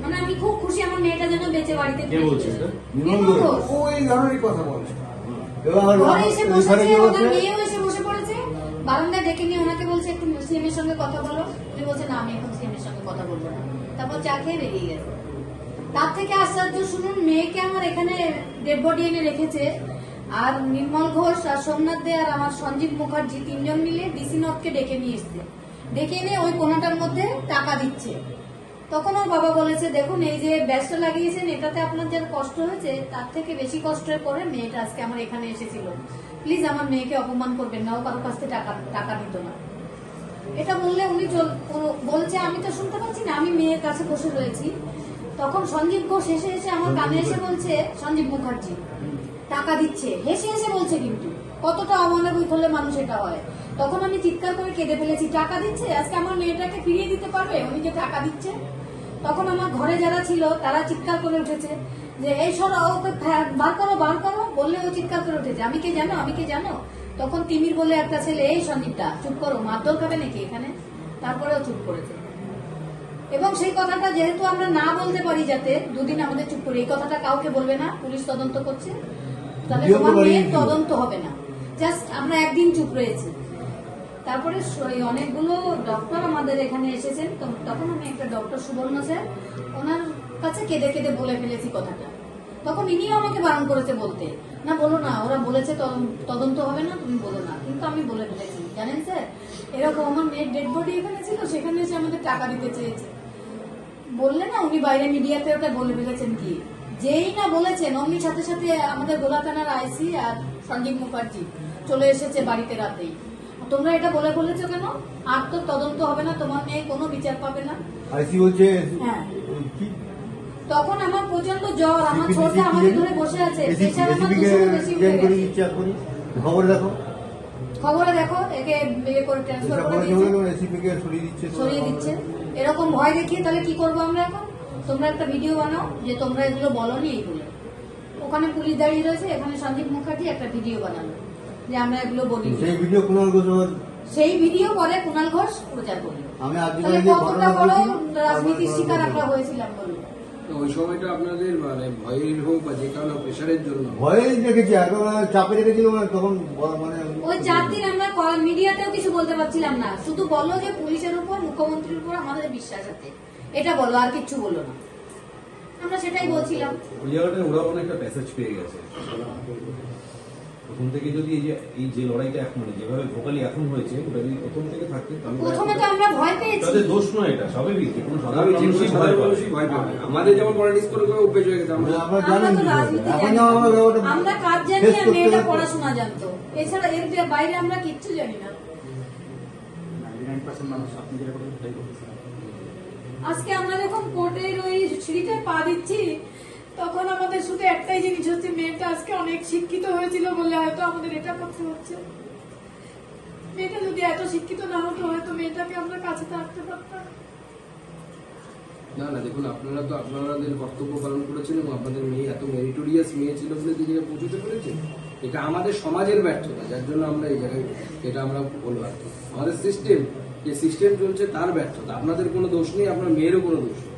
মানে আমি খুব খুশি আমার মেয়েটা যেন বেঁচে বাড়িতে ওই ধরনের কথা বলে। ঘরে এসে বসেছে, ওনার মেয়েও এসে বসে পড়েছে, বারান্দায় ডেকে নিয়ে ওনাকে বলছে একটু সিএম এর সঙ্গে কথা বলো। উনি বলছে না আমি এখন সিএম এর সঙ্গে কথা বলবো না। তারপর চা খেয়ে বেরিয়ে গেছে। তার থেকে আশ্চর্য শুনুন, মেয়েকে আমার এখানে ডেড বডি এনে রেখেছে, আর নির্মল ঘোষ আর সোমনাথ দে আর আমার সঞ্জীব মুখার্জি তিনজন মিলে ডিসি নর্থকে ডেকে নিয়ে এসছে। ডেকে এনে ওই কোনাটার মধ্যে টাকা দিচ্ছে। তখন ওর বাবা বলেছে দেখুন এই যে ব্যাসটা লাগিয়েছেন এটাতে আপনার যার কষ্ট হয়েছে তার থেকে বেশি কষ্টের পরে মেয়েটা আজকে আমার এখানে এসেছিল, প্লিজ আমার মেয়েকে অপমান করবেন না, ও কারো কাছ থেকে টাকা নিত না। এটা বললে উনি বলছে আমি তো শুনতে পাচ্ছি না, আমি মেয়ের কাছে বসে রয়েছি। তখন সঞ্জীব ঘোষ হেসে হেসে আমার কানে এসে বলছে, সঞ্জীব মুখার্জি টাকা দিচ্ছে, হেসে হেসে বলছে, কিন্তু কতটা অমানবিক হলে মানুষ এটা হয়। তখন আমি চিৎকার করে কেঁদে ফেলেছি, টাকা দিচ্ছে, আজকে আমার মেয়েটাকে ফিরিয়ে দিতে পারবে উনি যে টাকা দিচ্ছে। তখন আমার ঘরে যারা ছিল তারা চিৎকার করে উঠেছে যে এই সরা ওকে বার করো বার করো, বললে ও চিৎকার করে উঠেছে আমি কে জানো আমি কে জানো। তখন তিমির বলে একটা ছেলে, এই সন্দীপটা চুপ করো, মারধর খাবে নাকি এখানে, তারপরেও চুপ করেছে। এবং সেই কথাটা যেহেতু আমরা না বলতে পারি, যাতে দুদিন আমাদের চুপ করি, এই কথাটা কাউকে বলবে না, পুলিশ তদন্ত করছে, তাহলে তোমার মেয়ের তদন্ত হবে না, জাস্ট আমরা একদিন চুপ রয়েছি। তারপরে অনেকগুলো ডক্টর আমাদের এখানে এসেছেন, তখন আমি একটা ডক্টর সুবর্ণ স্যার, ওনার কাছে কেঁদে কেঁদে বলে ফেলেছি কথাটা। তখন ইনিও আমাকে বারণ করেছে বলতে, না বলো না, ওরা বলেছে তদন্ত হবে না, তুমি বলো না, কিন্তু আমি বলে ফেলেছি। জানেন স্যার, এরকম আমার মেয়ের ডেড বডি এখানে ছিল, সেখানে এসে আমাদের টাকা দিতে চেয়েছে। বললে না উনি বাইরে মিডিয়াতে ওটা বলে ফেলেছেন, কি যেই না বলেছেন অমনি সাথে সাথে আমাদের গোলা থানার আইসি আর সঞ্জীব মুখার্জি চলে এসেছে বাড়িতে রাতেই। তোমরা এটা বলে বলেছো কেন, আর তো তদন্ত হবে না, তোমার মেয়ে কোনো বিচার পাবে না। আইসি বলছে হ্যাঁ, তখন আমার প্রচন্ড জ্বর, আমার ছোটটা আমাকে ধরে বসে আছে, প্রেশার আমার 200 বেশি উঠে গেছে। খবরে দেখো একে বিয়ে করে ট্রান্সফার করে দিয়েছে, সরিয়ে দিচ্ছে। এরকম ভয় দেখিয়ে তাহলে কি করবো আমরা এখন? তোমরা একটা ভিডিও বানাও যে তোমরা এগুলো বলনি, এইগুলো ওখানে পুলিশ দাঁড়িয়ে রয়েছে, এখানে সঞ্জীব মুখার্জি একটা ভিডিও বানালো যে আমরা এগুলো বলি। সেই ভিডিও পরে কুণাল ঘোষ প্রচার করলো। তাহলে কতটা বড় রাজনীতির শিকার আমরা হয়েছিলাম বলুন। ওই সময়টা আপনাদের মানে ভয়ের হোক বা যে কারণে প্রেশারের জন্য ভয়ে রেখেছি, চাপে রেখেছিল, তখন মানে ওই 4 দিন আমরা মিডিয়াতেও কিছু বলতে পারছিলাম না, শুধু বলো যে পুলিশের উপর মুখ্যমন্ত্রীর উপর আমাদের বিশ্বাস আছে, এটা বলো, আর কিচ্ছু বলো না। আমরা সেটাই বলছিলাম। ওই জায়গাটায় ওরা অনেকটা প্যাসেজ পেয়ে গেছে প্রথম থেকে। যদি এই যে লড়াইটা এখন মানে যেভাবে ভোকালি এখন হয়েছে, ওটা যদি প্রথম থেকে থাকতে, প্রথমে তো আমরা ভয় পেয়েছি। তাদের দোষ নয়, এটা স্বাভাবিক, কোনো সাধারণ মানুষই ভয় পাবে। আমাদের যেমন পলিটিক্স করে অভ্যেস হয়ে গেছে, আমরা আমরা কাজ জানি আর মেয়েটা পড়াশোনা জানতো, এছাড়া এর বাইরে আমরা কিচ্ছু জানি না। আজকে আমরা যখন কোর্টের ওই সিঁড়িটায় পা দিচ্ছি, তখন আমাদের শুধু একটাই জিনিস হচ্ছে, মেয়েটা আজকে অনেক শিক্ষিত হয়েছিল বলে হয়তো আমাদের এটা করতে হচ্ছে। মেয়েটা যদি এত শিক্ষিত না হতো, হয়তো মেয়েটাকে আমরা কাছে থাকতে পারতাম না। দেখুন, আপনারা তো আপনাদের কর্তব্য পালন করেছেন এবং আপনাদের মেয়ে এত মেরিটোরিয়াস মেয়ে ছিল বলে যে জায়গায় পৌঁছতে পেরেছে। এটা আমাদের সমাজের ব্যর্থতা, যার জন্য আমরা এই জায়গায় এটা আমরা বলবো আর কি। আমাদের সিস্টেম, যে সিস্টেম চলছে তার ব্যর্থতা, আপনাদের কোনো দোষ নেই, আপনার মেয়েরও কোনো দোষ নেই।